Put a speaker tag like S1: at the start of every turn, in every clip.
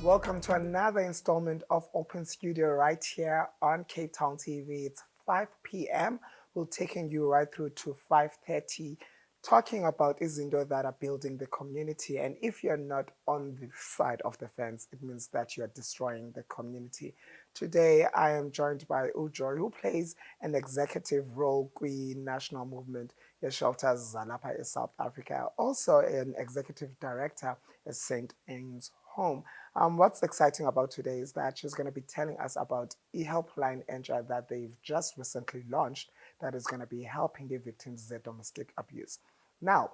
S1: Welcome to another installment of Open Studio right here on Cape Town TV. It's 5 p.m. We're taking you right through to 5:30, talking about izinto that are building the community. And if you're not on the side of the fence, it means that you're destroying the community. Today, I am joined by Ujoy, who plays an executive role in national movement Shelters Zalapa in South Africa, also an executive director at St. Anne's Home. What's exciting about today is that she's going to be telling us about e-helpline Enja that they've just recently launched that is going to be helping the victims of domestic abuse. Now,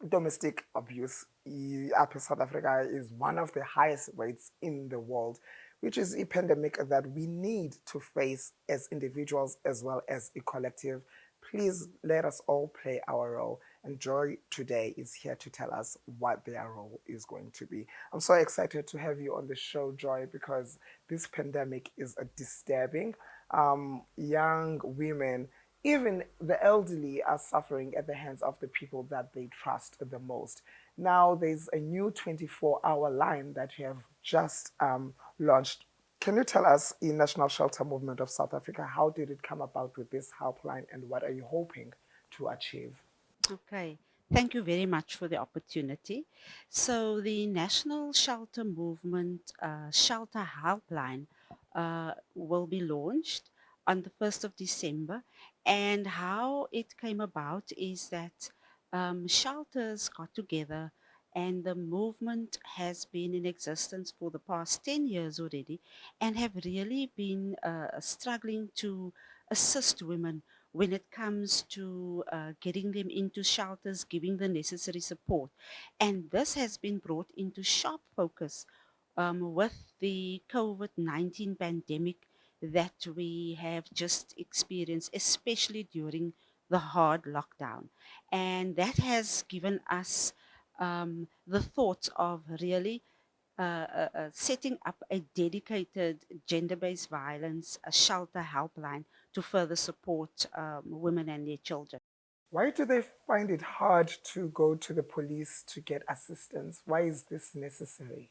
S1: domestic abuse up in South Africa is one of the highest rates in the world, which is a pandemic that we need to face as individuals as well as a collective. Please let us all play our role. And Joy today is here to tell us what their role is going to be. I'm so excited to have you on the show, Joy, because this pandemic is a disturbing. Young women, even the elderly, are suffering at the hands of the people that they trust the most. Now, there's a new 24-hour line that you have just launched. Can you tell us, in National Shelter Movement of South Africa, how did it come about with this helpline and what are you hoping to achieve?
S2: Okay, thank you very much for the opportunity. So, the National Shelter Movement Shelter Helpline will be launched on the 1st of December. And how it came about is that shelters got together, and the movement has been in existence for the past 10 years already and have really been struggling to assist women when it comes to getting them into shelters, giving the necessary support. And this has been brought into sharp focus with the COVID 19 pandemic that we have just experienced, especially during the hard lockdown. And that has given us the thought of really setting up a dedicated gender-based violence a shelter helpline to further support women and their children.
S1: Why do they find it hard to go to the police to get assistance? Why is this necessary?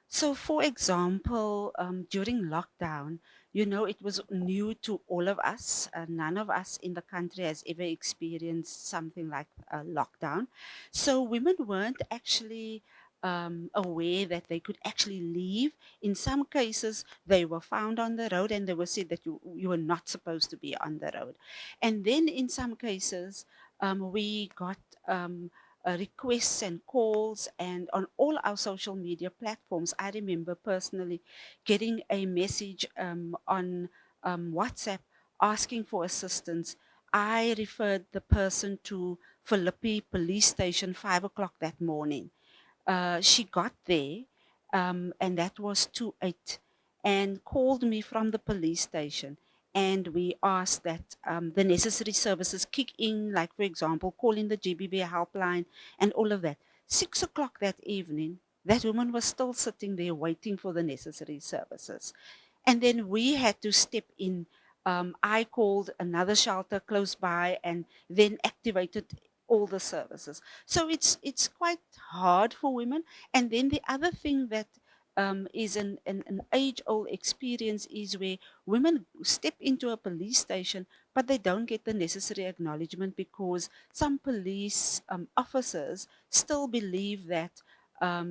S2: So, for example, during lockdown, it was new to all of us. None of us in the country has ever experienced something like a lockdown. So, women weren't actually aware that they could actually leave. In some cases, they were found on the road and they were said that you were not supposed to be on the road. And then, in some cases, we got requests and calls, and on all our social media platforms. I remember personally getting a message on WhatsApp asking for assistance. I referred the person to Philippi police station 5 o'clock that morning. She got there, and that was 2:08, and called me from the police station. And we asked that the necessary services kick in, like, for example, calling the GBB helpline and all of that. 6 o'clock that evening, that woman was still sitting there waiting for the necessary services. And then we had to step in. I called another shelter close by and then activated all the services. So it's quite hard for women. And then the other thing that is an age-old experience is where women step into a police station, but they don't get the necessary acknowledgement because some police officers still believe that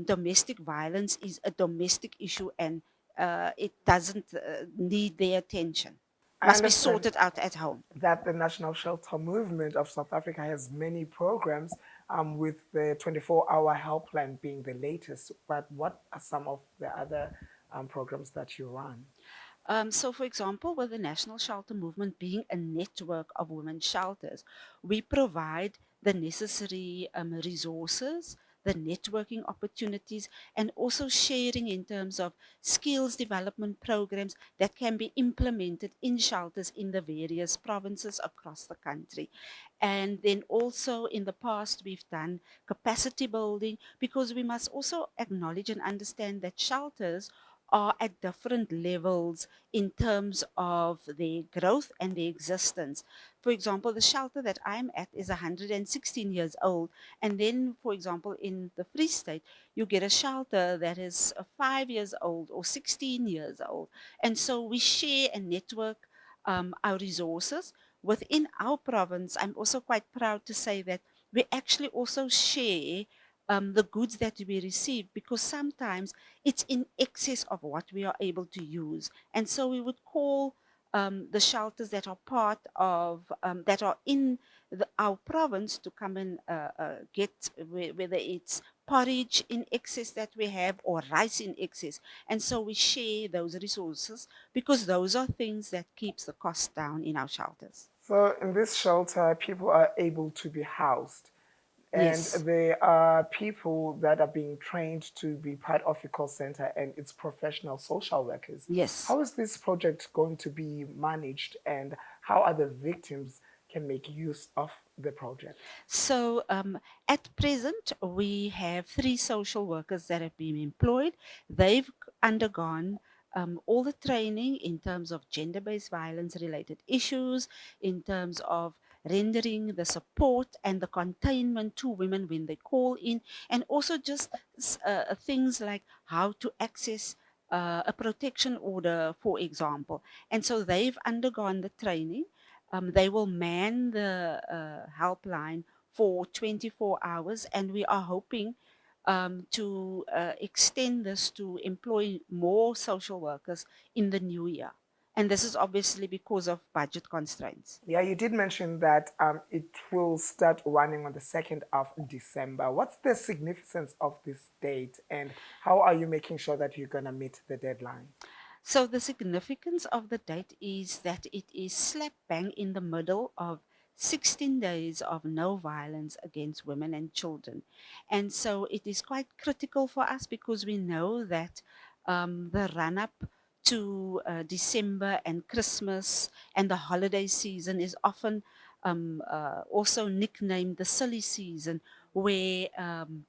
S2: domestic violence is a domestic issue and it doesn't need their attention.
S1: I
S2: Must be
S1: understand
S2: sorted out at home.
S1: that the National Shelter Movement of South Africa has many programs, with the 24-hour helpline being the latest. But what are some of the other programs that you run?
S2: So, for example, with the National Shelter Movement being a network of women's shelters, we provide the necessary resources, the networking opportunities, and also sharing in terms of skills development programs that can be implemented in shelters in the various provinces across the country. And then also in the past, we've done capacity building because we must also acknowledge and understand that shelters are at different levels in terms of their growth and their existence. for example, the shelter that I'm at is 116 years old. And then, for example, in the Free State, you get a shelter that is 5 years old or 16 years old. And so we share and network our resources within our province. I'm also quite proud to say that we actually also share the goods that we receive, because sometimes it's in excess of what we are able to use. And so we would call the shelters that are part of, that are in our province, to come and get, whether it's porridge in excess that we have or rice in excess. And so we share those resources, because those are things that keeps the cost down in our shelters.
S1: So in this shelter, people are able to be housed, and
S2: Yes,
S1: there are people that are being trained to be part of a call center, and it's professional social workers.
S2: yes.
S1: How is this project going to be managed, and how other victims can make use of the project?
S2: So at present, we have 3 social workers that have been employed. They've undergone all the training in terms of gender based violence related issues, in terms of rendering the support and the containment to women when they call in, and also just things like how to access a protection order, for example. And so they've undergone the training. They will man the helpline for 24 hours, and we are hoping to extend this to employ more social workers in the new year. And this is obviously because of budget constraints.
S1: Yeah, you did mention that it will start running on the 2nd of December. What's the significance of this date, and how are you making sure that you're going to meet the deadline?
S2: So the significance of the date is that it is slap bang in the middle of 16 days of no violence against women and children. And so it is quite critical for us, because we know that the run up to December and Christmas and the holiday season is often also nicknamed the silly season, where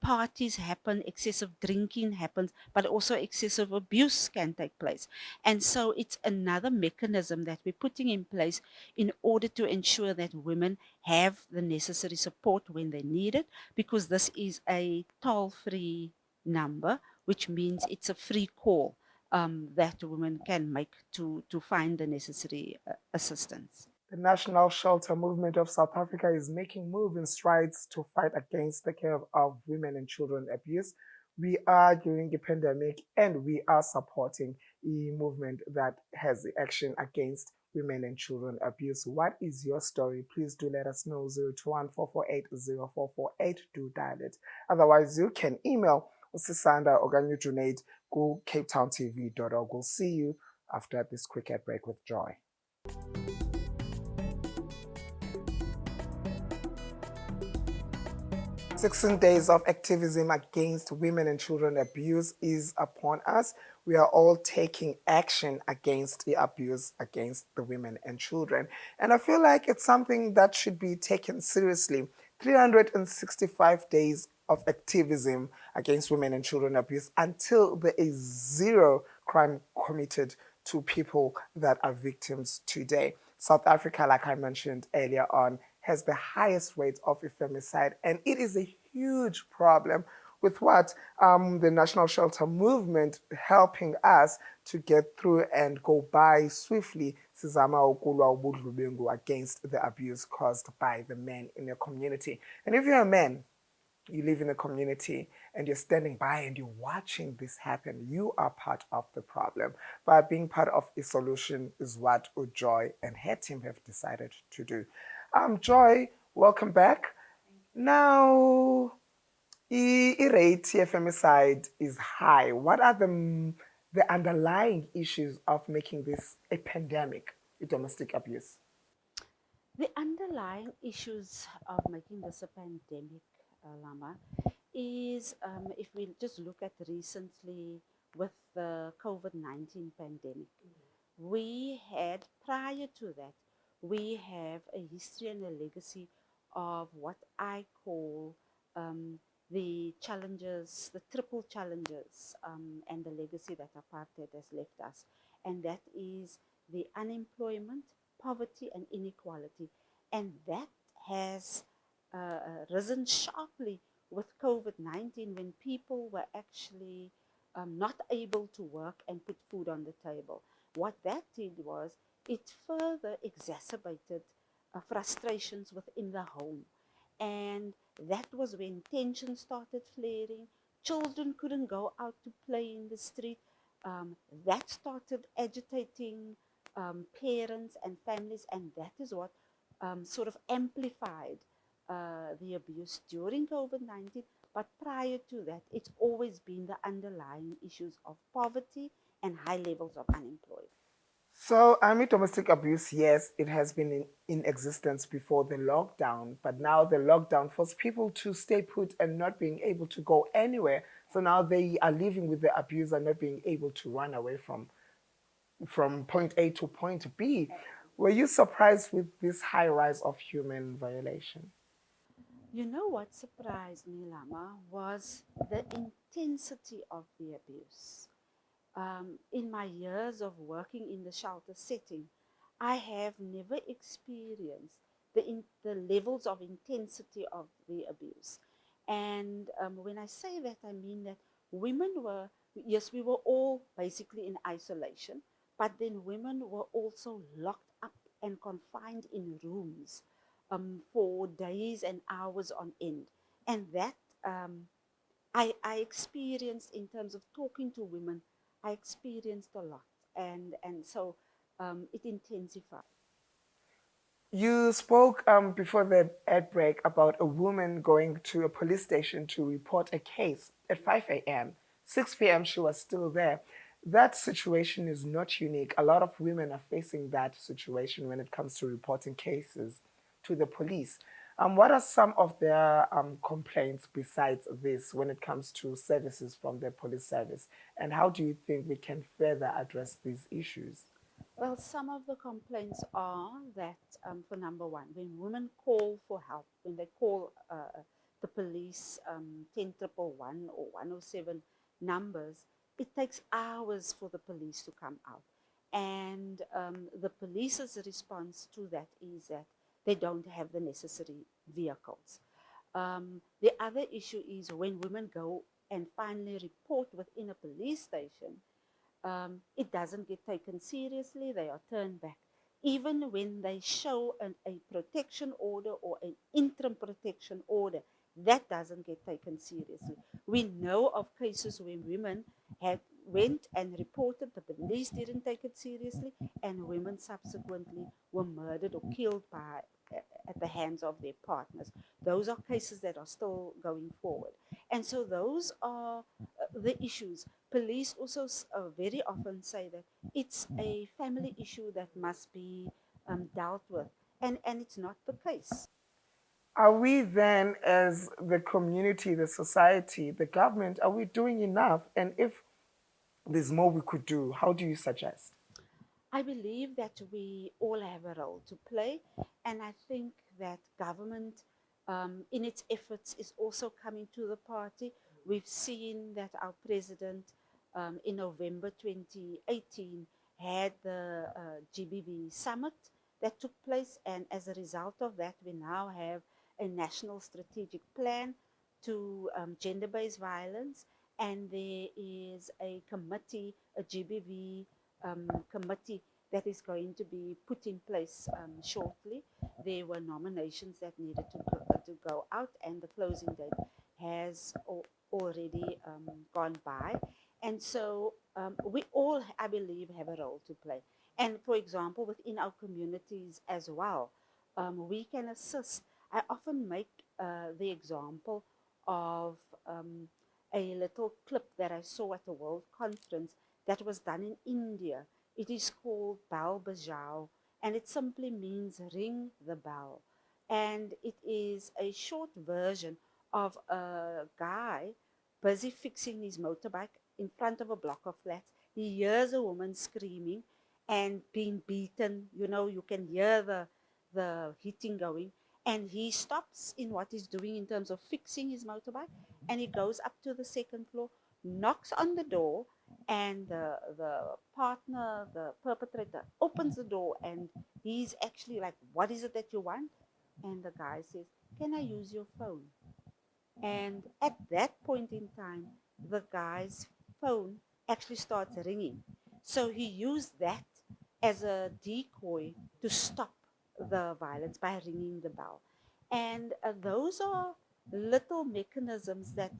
S2: parties happen, excessive drinking happens, but also excessive abuse can take place. And so it's another mechanism that we're putting in place in order to ensure that women have the necessary support when they need it, because this is a toll free number, which means it's a free call that women can make to find the necessary assistance.
S1: The National Shelter Movement of South Africa is making moving strides to fight against the care of women and children abuse. We are during a pandemic, and we are supporting a movement that has action against women and children abuse. What is your story? Please do let us know. 021 448 Do dial it. Otherwise, you can email Sisanda or Junaid go capetowntv.org. We'll see you after this quick ad break with Joy. 16 days of activism against women and children abuse is upon us. We are all taking action against the abuse against the women and children. And I feel like it's something that should be taken seriously. 365 days of activism against women and children abuse until there is zero crime committed to people that are victims today. South Africa, like I mentioned earlier on, has the highest rate of femicide, and it is a huge problem. With what the National Shelter Movement helping us to get through and go by swiftly, sizama ukulwa ubudlubhengu against the abuse caused by the men in your community. And if you're a man, you live in a community and you're standing by and you're watching this happen, you are part of the problem. But being part of a solution is what Joy and her team have decided to do. Joy, welcome back. Now, rate femicide is high. What are the underlying issues of making this a pandemic, domestic abuse?
S2: The underlying issues of making this a pandemic, Lama, is if we just look at recently with the COVID-19 pandemic, we had, prior to that, we have a history and a legacy of what I call the challenges, the triple challenges, and the legacy that apartheid has left us. And that is the unemployment, poverty, and inequality. And that has risen sharply with COVID-19 when people were actually not able to work and put food on the table. What that did was it further exacerbated frustrations within the home. And that was when tension started flaring. Children couldn't go out to play in the street. That started agitating parents and families, and that is what sort of amplified the abuse during COVID-19. But prior to that, it's always been the underlying issues of poverty and high levels of unemployment.
S1: So, I mean, domestic abuse, yes, it has been in existence before the lockdown, but now the lockdown forced people to stay put and not being able to go anywhere. So now they are living with the abuser, not being able to run away from point A to point B. Were you surprised with this high rise of human violation?
S2: You know what surprised me, Lama, was the intensity of the abuse. In my years of working in the shelter setting, I have never experienced the levels of intensity of the abuse. And when I say that, I mean that women were, yes, we were all basically in isolation, but then women were also locked up and confined in rooms for days and hours on end. And that I experienced in terms of talking to women, I experienced a lot. And so it intensified.
S1: You spoke before the ad break about a woman going to a police station to report a case at 5 a.m. 6 p.m., she was still there. That situation is not unique. A lot of women are facing that situation when it comes to reporting cases to the police. What are some of their complaints besides this when it comes to services from the police service? And how do you think we can further address these issues?
S2: Well, some of the complaints are that, for number one, when women call for help, when they call the police 10 111 or 107 numbers, it takes hours for the police to come out. And the police's response to that is that they don't have the necessary vehicles. The other issue is when women go and finally report within a police station, it doesn't get taken seriously. They are turned back. Even when they show a protection order or an interim protection order, that doesn't get taken seriously. We know of cases where women had went and reported, the police didn't take it seriously, and women subsequently were murdered or killed by at the hands of their partners. Those are cases that are still going forward. And so those are the issues. Police also very often say that it's a family issue that must be dealt with, and it's not the case.
S1: Are we then, as the community, the society, the government, are we doing enough? And if there's more we could do, how do you suggest?
S2: I believe that we all have a role to play, and I think that government, in its efforts, is also coming to the party. We've seen that our president, in November 2018, had the GBV summit that took place, and as a result of that, we now have a national strategic plan to gender-based violence, and there is a committee, a GBV committee that is going to be put in place shortly. There were nominations that needed to go out, and the closing date has already gone by. And so we all, I believe, have a role to play. And for example, within our communities as well, we can assist. I often make the example of a little clip that I saw at a world conference that was done in India. It is called Bell Bajao, and it simply means ring the bell. And it is a short version of a guy busy fixing his motorbike in front of a block of flats. He hears a woman screaming and being beaten. You know, you can hear the hitting going. And he stops in what he's doing in terms of fixing his motorbike, and he goes up to the second floor, knocks on the door, and the partner, the perpetrator, opens the door, and he's actually like, what is it that you want? And the guy says, "Can I use your phone?" And at that point in time, the guy's phone actually starts ringing. So he used that as a decoy to stop the violence by ringing the bell. And those are little mechanisms that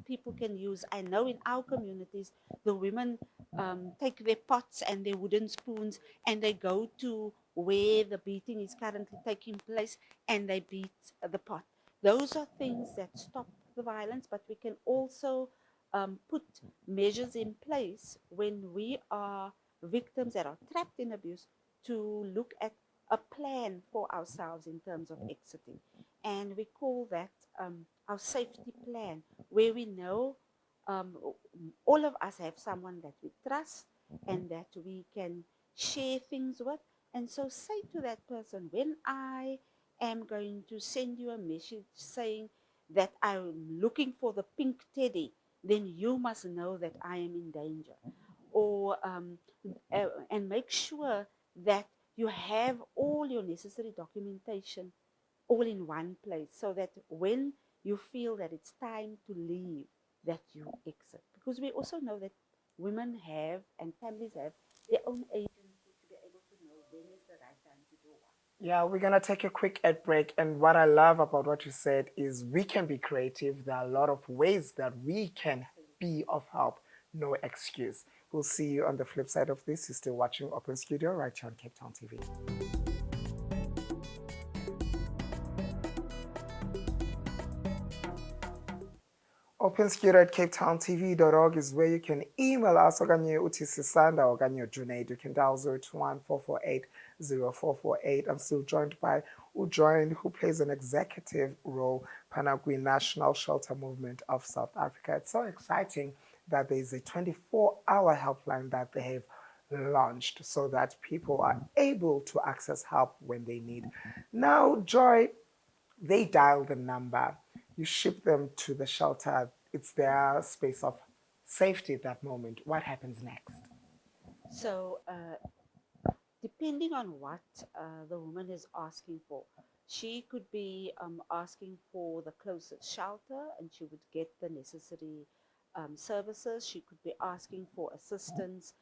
S2: people can use. I know in our communities, the women take their pots and their wooden spoons and they go to where the beating is currently taking place and they beat the pot. Those are things that stop the violence, but we can also put measures in place when we are victims that are trapped in abuse to look at a plan for ourselves in terms of exiting. And we call that our safety plan, where we know um, all of us have someone that we trust and that we can share things with. And so say to that person, when I am going to send you a message saying that I'm looking for the pink teddy, then you must know that I am in danger. Or and make sure that you have all your necessary documentation all in one place so that when you feel that it's time to leave, that you exit. Because we also know that women have and families have their own agency to be able to know when is the right time to do what.
S1: Yeah, we're gonna take a quick ad break. And what I love about what you said is we can be creative. There are a lot of ways that we can be of help. No excuse. We'll see you on the flip side of this. You're still watching Open Studio right here on Cape Town TV. OpenStudio at capetowntv.org is where you can email us okanye uthi sisanda okanye donate. You can dial 021 448 I'm still joined by Ujoin, who plays an executive role Panagui National Shelter Movement of South Africa. It's so exciting that there's a 24-hour helpline that they have launched so that people are able to access help when they need. Now, Joy, they dial the number, you ship them to the shelter. It's their space of safety at that moment. What happens next?
S2: So depending on what the woman is asking for. She could be asking for the closest shelter and she would get the necessary services. She could be asking for assistance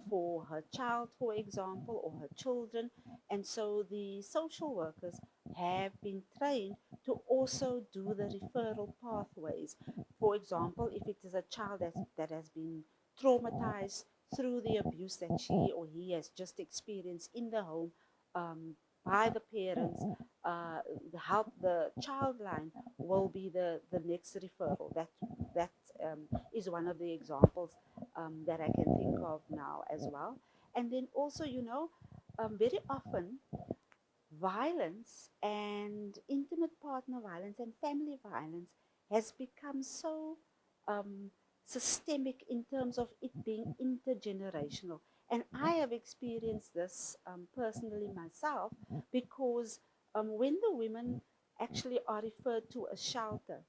S2: for her child, for example, or her children. And so the social workers have been trained to also do the referral pathways. For example, if it is a child that has been traumatized through the abuse that she or he has just experienced in the home um, by the parents, the child line will be the next referral. That is one of the examples that I can think of now as well. And then also, very often violence and intimate partner violence and family violence has become so um, systemic in terms of it being intergenerational. And I have experienced this personally myself because when the women actually are referred to a shelter,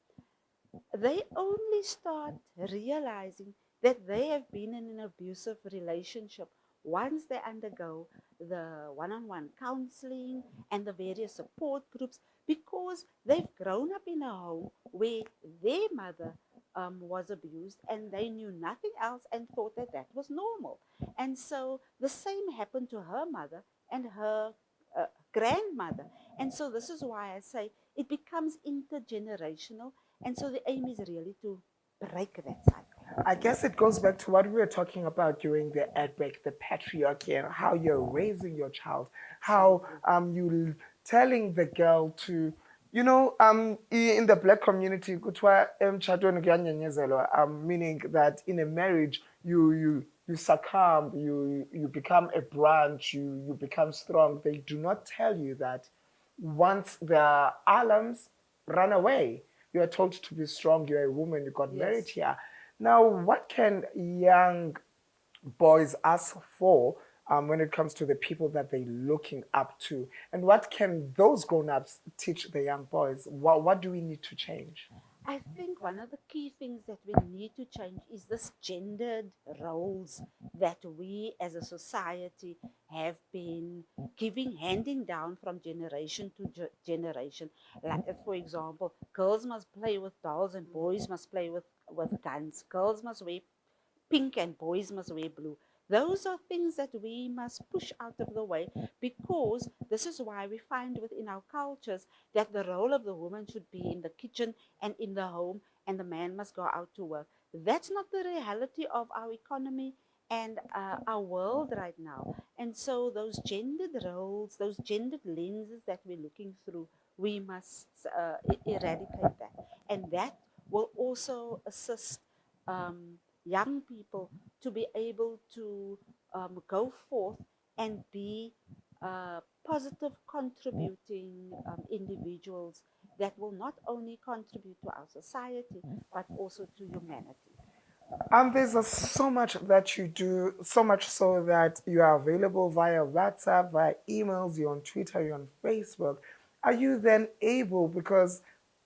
S2: they only start realizing that they have been in an abusive relationship once they undergo the one on one counseling and the various support groups because they've grown up in a home where their mother was abused and they knew nothing else and thought that that was normal. And so the same happened to her mother and her grandmother. And so this is why I say it becomes intergenerational, and so the aim is really to break that cycle.
S1: I guess it goes back to what we were talking about during the ad break, the patriarchy and how you're raising your child, how you telling the girl to, in the black community, meaning that in a marriage you succumb, you become a branch, you become strong. They do not tell you that once the alarms run away, you are told to be strong. You're a woman. You got married
S2: Yes.
S1: here. Now, what can young boys ask for when it comes to the people that they're looking up to? And what can those grown ups teach the young boys? What do we need to change?
S2: I think one of the key things that we need to change is this gendered roles that we as a society have been handing down from generation to generation. Like, for example, girls must play with dolls and boys must play with guns. Girls must wear pink and boys must wear blue. Those are things that we must push out of the way, because this is why we find within our cultures that the role of the woman should be in the kitchen and in the home, and the man must go out to work. That's not the reality of our economy and our world right now. And so, those gendered roles, those gendered lenses that we're looking through, we must eradicate that. And that will also assist young people to be able to go forth and be positive contributing individuals that will not only contribute to our society but also to humanity.
S1: There's so much that you do, so much so that you are available via WhatsApp, via emails, you're on Twitter, you're on Facebook. Are you then able, because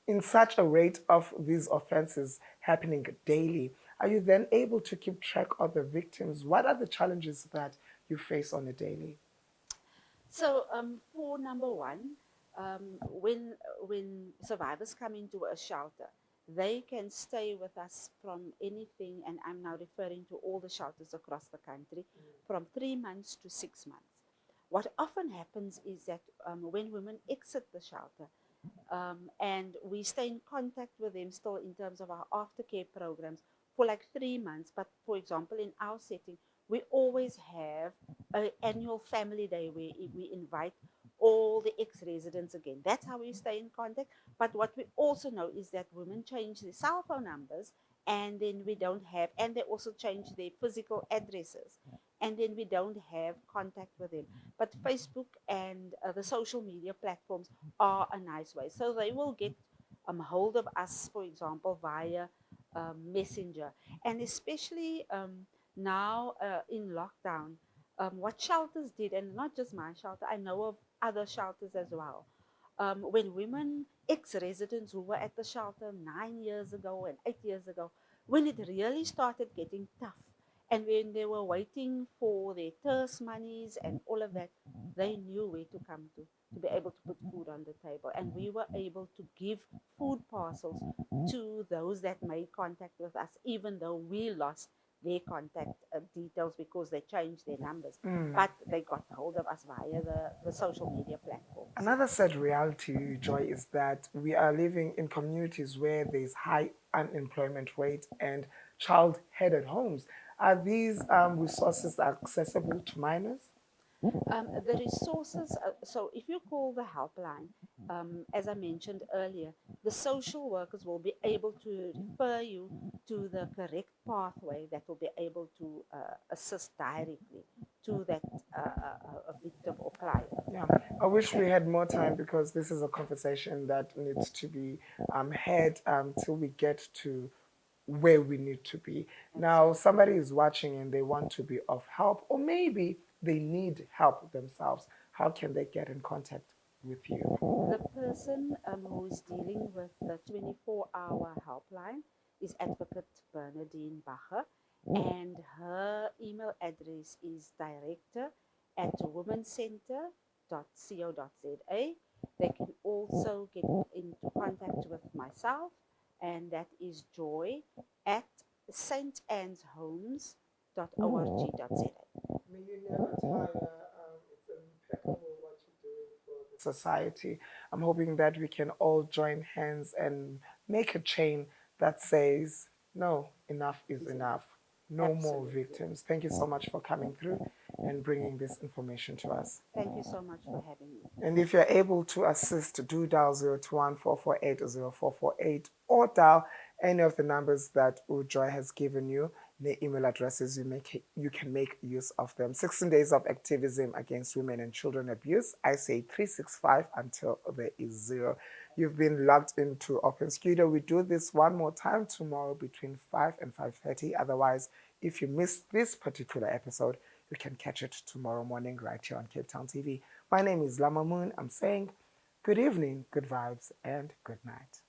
S1: in such a rate of these offenses happening daily, are you then able to keep track of the victims? What are the challenges that you face on a daily?
S2: So, for number one, when survivors come into a shelter, they can stay with us from anything, and I'm now referring to all the shelters across the country, from 3 months to 6 months. What often happens is that when women exit the shelter, and we stay in contact with them still in terms of our aftercare programs for like 3 months. But for example, in our setting, we always have an annual family day where we invite all the ex-residents again. That's how we stay in contact. But what we also know is that women change their cell phone numbers, and then we don't have, and they also change their physical addresses, and then we don't have contact with them. But Facebook and the social media platforms are a nice way. So they will get hold of us, for example, via Messenger. And especially now in lockdown, what shelters did, and not just my shelter, I know of other shelters as well. When women, ex residents who were at the shelter 9 years ago and 8 years ago, when it really started getting tough, and when they were waiting for their TERS monies and all of that, they knew where to come to be able to put food on the table. And we were able to give food parcels to those that made contact with us, even though we lost their contact details because they changed their numbers. But they got hold of us via the social media platforms.
S1: Another sad reality, Joy, is that we are living in communities where there's high unemployment rate and child-headed homes. Are these resources accessible to minors?
S2: The resources, so if you call the helpline, as I mentioned earlier, the social workers will be able to refer you to the correct pathway that will be able to assist directly to that victim or client.
S1: Yeah, I wish we had more time because this is a conversation that needs to be had till we get to where we need to be. Now,
S2: Absolutely.
S1: somebody is watching and they want to be of help, or maybe they need help themselves. How can they get in contact with you?
S2: The person who is dealing with the 24-hour helpline is Advocate Bernadine Bacher, and her email address is director@womencenter.co.za. They can also get into contact with myself, and that is joy at saintann's.homes.org.za.
S1: May you never tire. It's impeccable what you're doing for the society. I'm hoping that we can all join hands and make a chain that says, no, enough is enough. No more
S2: Absolutely.
S1: victims. Thank you so much for coming through and bringing this information to us.
S2: Thank you so much for having me.
S1: And if you're able to assist, do dial 021-448-0448 or dial any of the numbers that Joy has given you. The email addresses you can make use of them. 16 days of activism against women and children abuse. I say 365 until there is zero. You've been logged into Open Studio. We do this one more time tomorrow between 5 and 5:30. Otherwise, if you missed this particular episode, you can catch it tomorrow morning right here on Cape Town TV. My name is Llama. I'm saying good evening, good vibes, and good night.